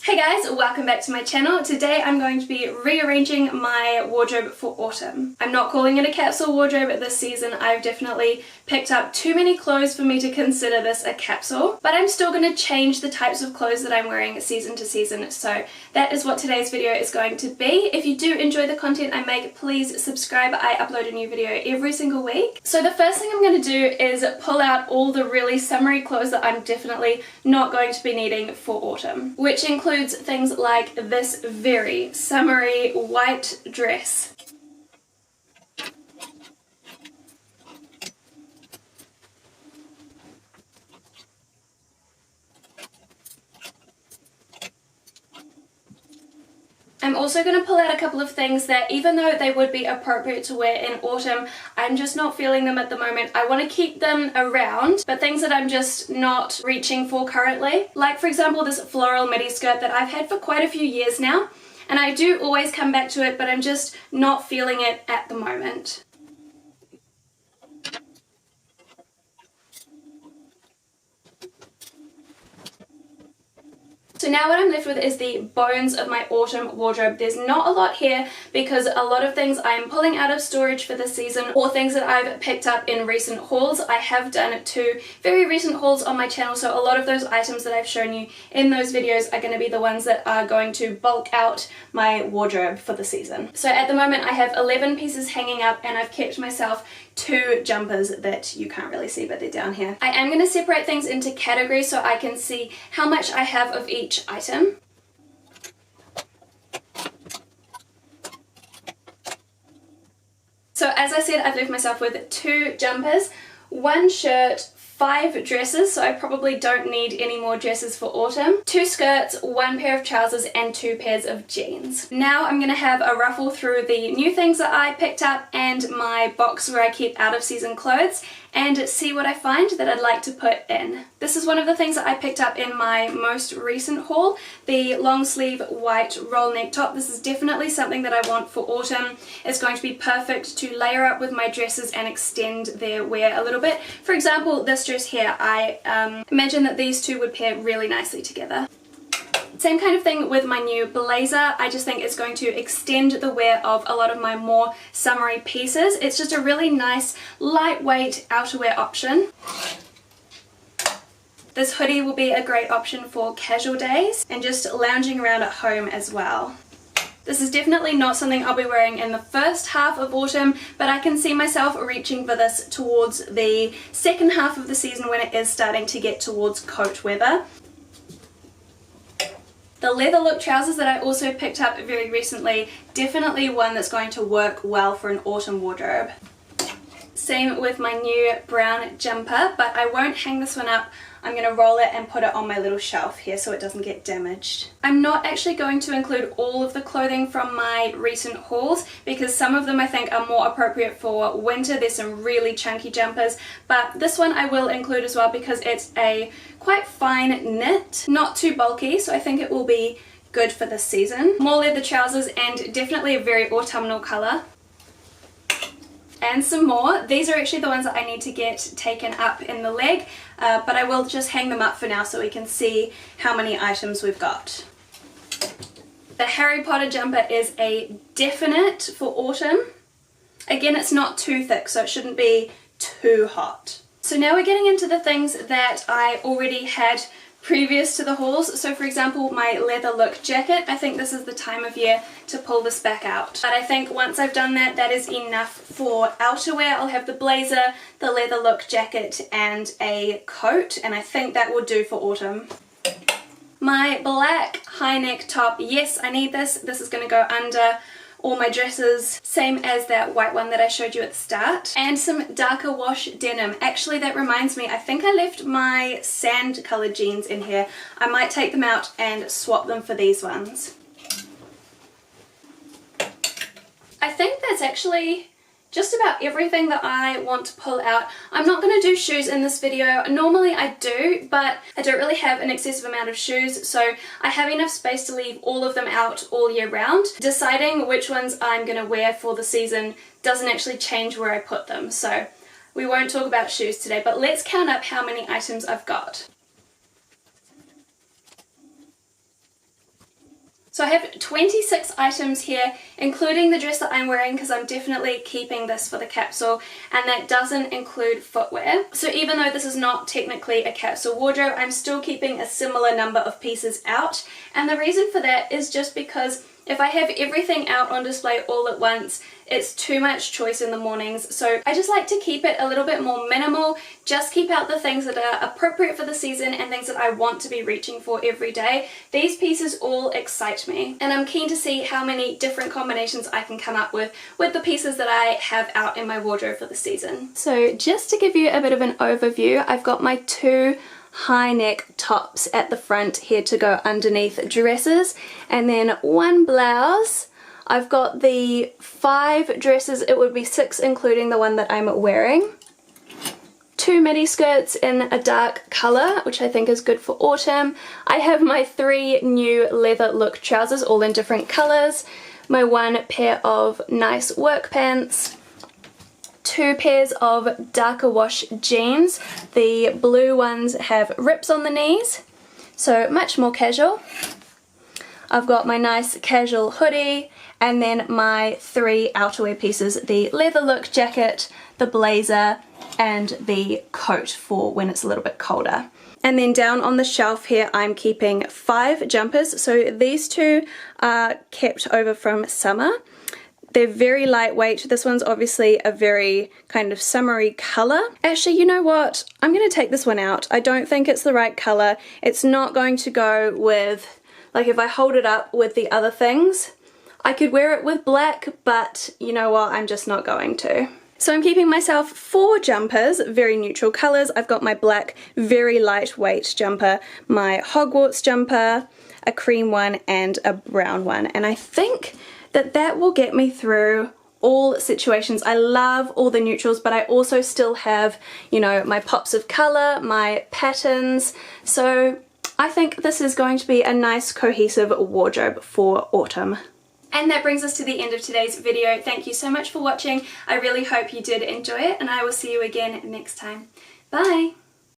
Hey guys, welcome back to my channel. Today I'm going to be rearranging my wardrobe for autumn. I'm not calling it a capsule wardrobe this season. I've definitely picked up too many clothes for me to consider this a capsule, but I'm still going to change the types of clothes that I'm wearing season to season, so that is what today's video is going to be. If you do enjoy the content I make, please subscribe. I upload a new video every single week. So the first thing I'm going to do is pull out all the really summery clothes that I'm definitely not going to be needing for autumn, which includes things like this very summery white dress. I'm also going to pull out a couple of things that, even though they would be appropriate to wear in autumn, I'm just not feeling them at the moment. I want to keep them around, but things that I'm just not reaching for currently. Like, for example, this floral midi skirt that I've had for quite a few years now, and I do always come back to it, but I'm just not feeling it at the moment. So now what I'm left with is the bones of my autumn wardrobe. There's not a lot here because a lot of things I'm pulling out of storage for this season or things that I've picked up in recent hauls. I have done 2 very recent hauls on my channel, so a lot of those items that I've shown you in those videos are going to be the ones that are going to bulk out my wardrobe for the season. So at the moment I have 11 pieces hanging up, and I've kept myself 2 jumpers that you can't really see, but they're down here. I am going to separate things into categories so I can see how much I have of each item. So as I said, I've left myself with 2 jumpers, 1 shirt, 5 dresses, so I probably don't need any more dresses for autumn, 2 skirts, 1 pair of trousers, and 2 pairs of jeans. Now I'm going to have a ruffle through the new things that I picked up and my box where I keep out of season clothes and see what I find that I'd like to put in. This is one of the things that I picked up in my most recent haul, the long sleeve white roll neck top. This is definitely something that I want for autumn. It's going to be perfect to layer up with my dresses and extend their wear a little bit. For example, this dress here, I imagine that these two would pair really nicely together. Same kind of thing with my new blazer. I just think it's going to extend the wear of a lot of my more summery pieces. It's just a really nice lightweight outerwear option. This hoodie will be a great option for casual days and just lounging around at home as well. This is definitely not something I'll be wearing in the first half of autumn, but I can see myself reaching for this towards the second half of the season when it is starting to get towards coat weather. The leather look trousers that I also picked up very recently, definitely one that's going to work well for an autumn wardrobe. Same with my new brown jumper, but I won't hang this one up. I'm going to roll it and put it on my little shelf here so it doesn't get damaged. I'm not actually going to include all of the clothing from my recent hauls because some of them I think are more appropriate for winter. There's some really chunky jumpers, but this one I will include as well because it's a quite fine knit, not too bulky, so I think it will be good for this season. More leather trousers and definitely a very autumnal colour. And some more. These are actually the ones that I need to get taken up in the leg, but I will just hang them up for now so we can see how many items we've got. The Harry Potter jumper is a definite for autumn. Again, it's not too thick, so it shouldn't be too hot. So now we're getting into the things that I already had previous to the hauls. So for example, my leather look jacket, I think this is the time of year to pull this back out. But I think once I've done that, that is enough for outerwear. I'll have the blazer, the leather look jacket, and a coat, and I think that will do for autumn. My black high neck top, yes, I need this. This is going to go under all my dresses, same as that white one that I showed you at the start, and some darker wash denim. Actually, that reminds me, I think I left my sand colored jeans in here. I might take them out and swap them for these ones. I think that's actually just about everything that I want to pull out. I'm not going to do shoes in this video. Normally I do, but I don't really have an excessive amount of shoes, so I have enough space to leave all of them out all year round. Deciding which ones I'm going to wear for the season doesn't actually change where I put them, so we won't talk about shoes today, but let's count up how many items I've got. So I have 26 items here, including the dress that I'm wearing because I'm definitely keeping this for the capsule, and that doesn't include footwear. So even though this is not technically a capsule wardrobe, I'm still keeping a similar number of pieces out. And the reason for that is just because if I have everything out on display all at once, it's too much choice in the mornings. So I just like to keep it a little bit more minimal, just keep out the things that are appropriate for the season and things that I want to be reaching for every day. These pieces all excite me, and I'm keen to see how many different combinations I can come up with the pieces that I have out in my wardrobe for the season. So just to give you a bit of an overview, I've got my two high neck tops at the front here to go underneath dresses, and then one blouse. I've got the 5 dresses, it would be 6 including the one that I'm wearing. 2 midi skirts in a dark colour, which I think is good for autumn. I have my 3 new leather look trousers, all in different colours. My 1 pair of nice work pants. 2 pairs of darker wash jeans. The blue ones have rips on the knees, so much more casual. I've got my nice casual hoodie, and then my 3 outerwear pieces, the leather look jacket, the blazer, and the coat for when it's a little bit colder. And then down on the shelf here I'm keeping 5 jumpers, so these 2 are kept over from summer. They're very lightweight. This one's obviously a very kind of summery colour. Actually, you know what? I'm going to take this one out. I don't think it's the right colour. It's not going to go with, like if I hold it up with the other things, I could wear it with black, but you know what? I'm just not going to. So I'm keeping myself 4 jumpers, very neutral colours. I've got my black, very lightweight jumper, my Hogwarts jumper, a cream one, and a brown one. And I think that will get me through all situations. I love all the neutrals, but I also still have, you know, my pops of colour, my patterns. So I think this is going to be a nice cohesive wardrobe for autumn. And that brings us to the end of today's video. Thank you so much for watching. I really hope you did enjoy it, and I will see you again next time. Bye!